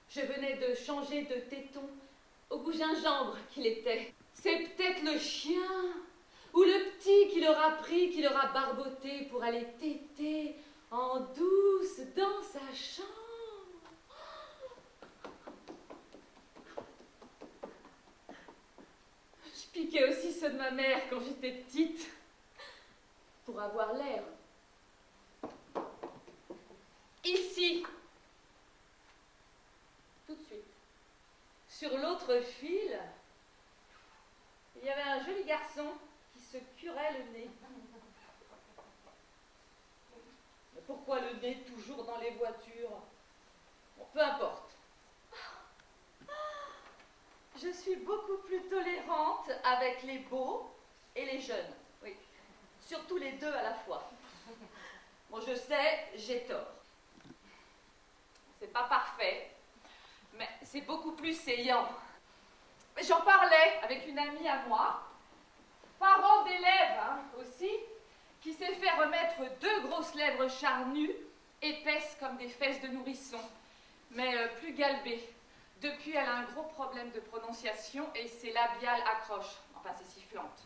Je venais de changer de téton au goût gingembre qu'il était. C'est peut-être le chien ou le petit qui l'aura pris, qui l'aura barboté pour aller téter en douce dans sa chambre. Je piquais aussi ceux de ma mère quand j'étais petite, pour avoir l'air. Ici, tout de suite, sur l'autre fil, il y avait un joli garçon qui se curait le nez. Mais pourquoi le nez toujours dans les voitures? Bon, peu importe. Je suis beaucoup plus tolérante avec les beaux et les jeunes. Oui, surtout les deux à la fois. Bon, je sais, j'ai tort. C'est pas parfait, mais c'est beaucoup plus saillant. J'en parlais avec une amie à moi, parent d'élève aussi, qui s'est fait remettre 2 grosses lèvres charnues, épaisses comme des fesses de nourrisson, mais plus galbées. Depuis, elle a un gros problème de prononciation et ses labiales accrochent. Enfin, c'est sifflante.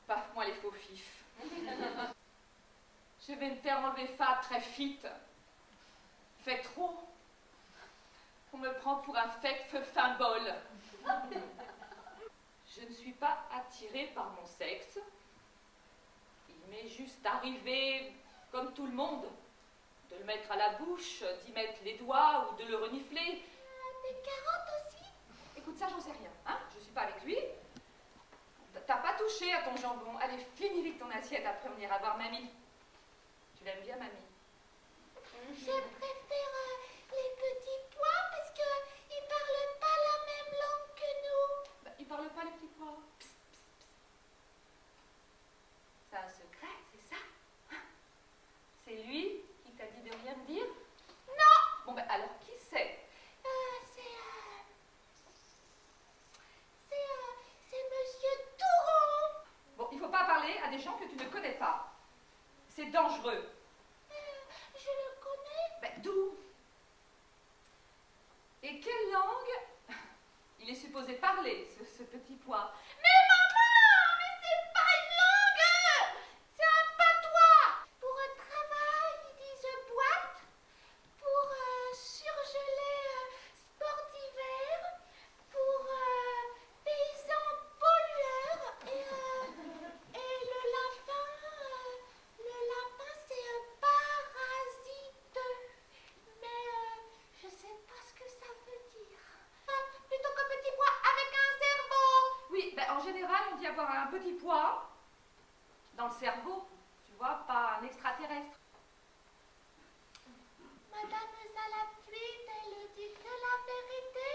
Paf-moi les faux fifs. Je vais me faire enlever ça très fit. Fait trop. On me prend pour un fake fin bol. Je ne suis pas attirée par mon sexe. Il m'est juste arrivé, comme tout le monde, de le mettre à la bouche, d'y mettre les doigts ou de le renifler. Des carottes aussi? Écoute, ça, j'en sais rien. Hein, je suis pas avec lui. T'as pas touché à ton jambon. Allez, finis vite ton assiette après on ira voir mamie. Tu l'aimes bien, mamie? Je préfère les petits pois parce qu'ils parlent pas la même langue que nous. Bah, ils parlent pas les petits pois. Psst, psst, psst. C'est un secret, c'est ça? C'est lui qui t'a dit de rien me dire? Non! Bon, ben alors, qui c'est? C'est Monsieur Touron. Bon, il faut pas parler à des gens que tu ne connais pas. C'est dangereux. Je le connais. Ben, d'où? Et quelle langue il est supposé parler, ce petit pois? Mais maman! Mais c'est pas une langue! C'est un patois! Pour un travail, ils disent boîte. Pour surgelés sport d'hiver. Pour paysans pollueurs. Et le lapin c'est parasite. Mais je sais pas ce que ça veut dire. Plutôt qu'un petit pois avec un cerveau. Oui, ben, en général, on dit avoir un petit pois dans le cerveau. Tu vois, pas un extraterrestre. Madame Salatuite, elle dit que la vérité,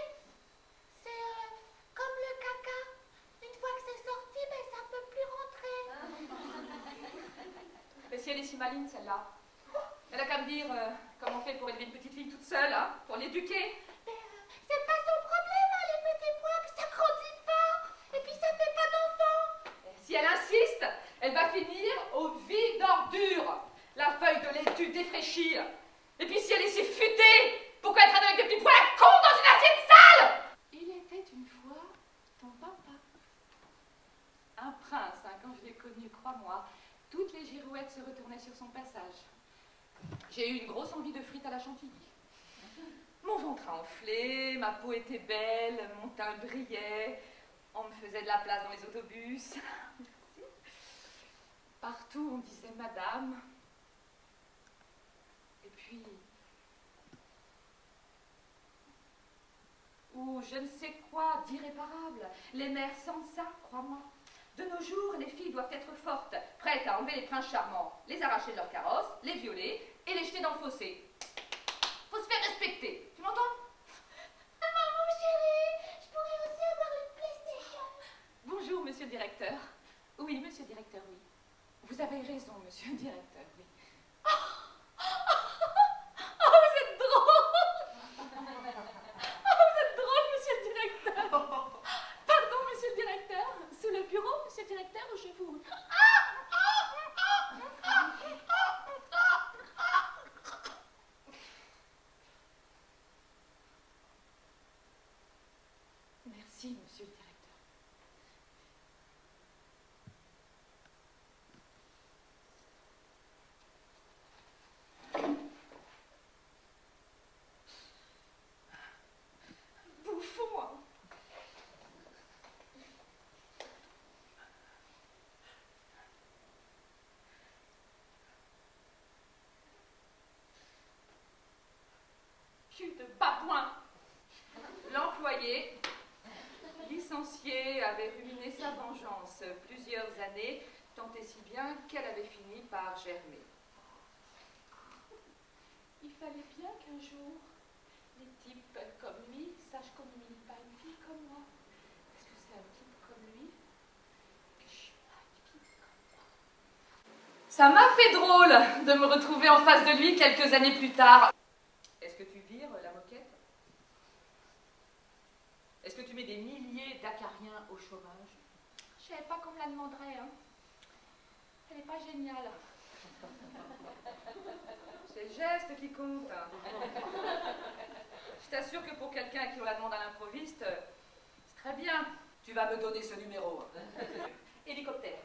c'est comme le caca. Une fois que c'est sorti, ben, ça peut plus rentrer. Mais si elle est si maligne, celle-là. Elle a qu'à me dire comment on fait pour élever une petite fille toute seule, hein, pour l'éduquer. Mais c'est pas son problème, hein, les petits pois, que ça grandit pas. Et puis ça fait pas d'enfants. Si elle insiste, elle va finir au vide d'ordure. La feuille de laitue défraîchie. Et puis si elle est si futée, pourquoi elle traîne avec des petits pois à con dans une assiette sale? Il était une fois ton papa. Un prince, hein, quand je l'ai connu, crois-moi. Toutes les girouettes se retournaient sur son passage. J'ai eu une grosse envie de frites à la chantilly. Mon ventre a enflé, ma peau était belle, mon teint brillait, on me faisait de la place dans les autobus. Partout on disait madame. Et puis... ou je ne sais quoi d'irréparable. Les mères sentent ça, crois-moi. De nos jours, les filles doivent être fortes, prêtes à enlever les princes charmants, les arracher de leur carrosse, les violer et les jeter dans le fossé. Faut se faire respecter, tu m'entends? Maman chérie, je pourrais aussi avoir une PlayStation. Bonjour, monsieur le directeur. Oui, monsieur le directeur, oui. Vous avez raison, monsieur le directeur, oui. Oh, vous êtes drôle! Oh, vous êtes drôle, monsieur le directeur! Pardon, monsieur le directeur. Sous le bureau, monsieur le directeur, je vous... Cul de babouin. L'employé, licencié, avait ruminé sa vengeance plusieurs années, tant et si bien qu'elle avait fini par germer. Il fallait bien qu'un jour, les types comme lui sachent qu'on ne mine pas une fille comme moi. Parce que c'est un type comme lui que je suis pas une fille comme moi. Ça m'a fait drôle de me retrouver en face de lui quelques années plus tard. Est-ce que tu vires la moquette? Est-ce que tu mets des milliers d'acariens au chômage? Je savais pas qu'on me la demanderait, hein. Elle n'est pas géniale. C'est le geste qui compte. Je t'assure que pour quelqu'un qui on la demande à l'improviste, c'est très bien. Tu vas me donner ce numéro. Hélicoptère.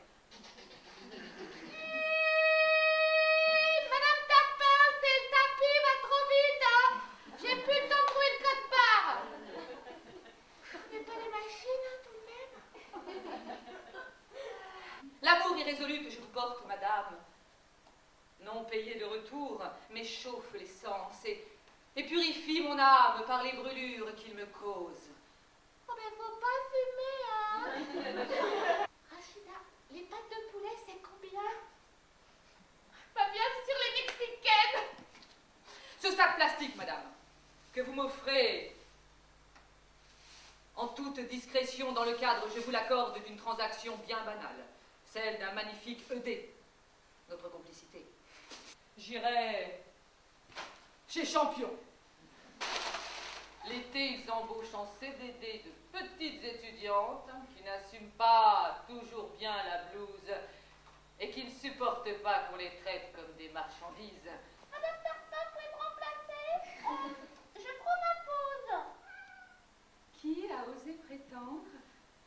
Madame Tarpin, c'est le tapis, va trop vite, hein. J'ai plus le temps de trouver le code barre. Mais pas les machines, hein, tout de même. L'amour irrésolu que je vous porte, madame, non payé de retour, m'échauffe les sens et purifie mon âme par les brûlures qu'il me cause. Oh mais faut pas fumer, hein. Rachida, les pâtes de poulet, c'est combien? Bah bien sûr les mexicaines. Ce sac plastique, madame, que vous m'offrez en toute discrétion dans le cadre, je vous l'accorde, d'une transaction bien banale, celle d'un magnifique ED, notre complicité. J'irai chez Champion. L'été, ils embauchent en CDD de petites étudiantes qui n'assument pas toujours bien la blouse et qui ne supportent pas qu'on les traite comme des marchandises. Madame Tarpin, vous pouvez me remplacer? Je prends ma pause. Qui a osé prétendre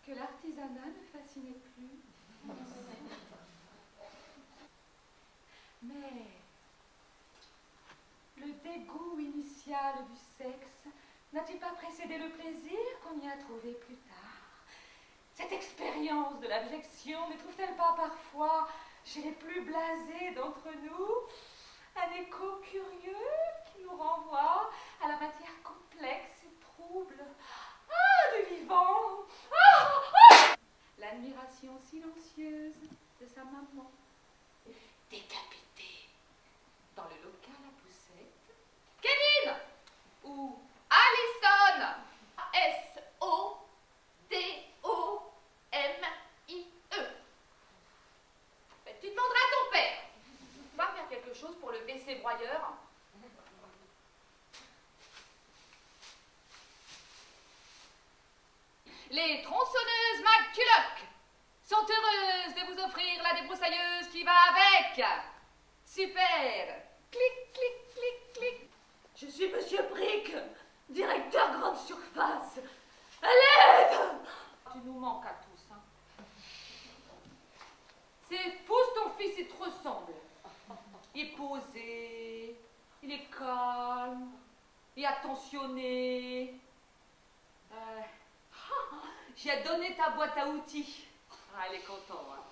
que l'artisanat ne fascinait plus? Mais le dégoût initial du sexe n'a-t-il pas précédé le plaisir qu'on y a trouvé plus tard? Cette expérience de l'abjection ne trouve-t-elle pas parfois, chez les plus blasés d'entre nous, un écho curieux qui nous renvoie à la matière complexe et trouble? Ah, du vivant! L'admiration silencieuse de sa maman. Décapitée dans le local à poussette. Kevin! Ou Alison! S-O-D-O-M-I-E. Ben, tu demanderas à ton père. Va faire quelque chose pour le WC broyeur. Les tronçonneuses McCulloch sont heureuses de vous offrir la débroussailleuse qui va avec. Super. Clic, clic, clic, clic. Je suis Monsieur Brick, directeur grande surface. À l'aide! Tu nous manques à tous, hein. C'est fou, ton fils, il te ressemble. Il est posé, il est calme, il est attentionné. J'ai donné ta boîte à outils. Ah, elle est contente, hein.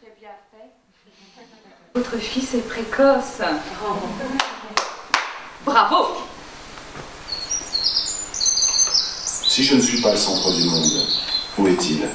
J'ai bien fait. Votre fils est précoce. Bravo. Si je ne suis pas le centre du monde, où est-il?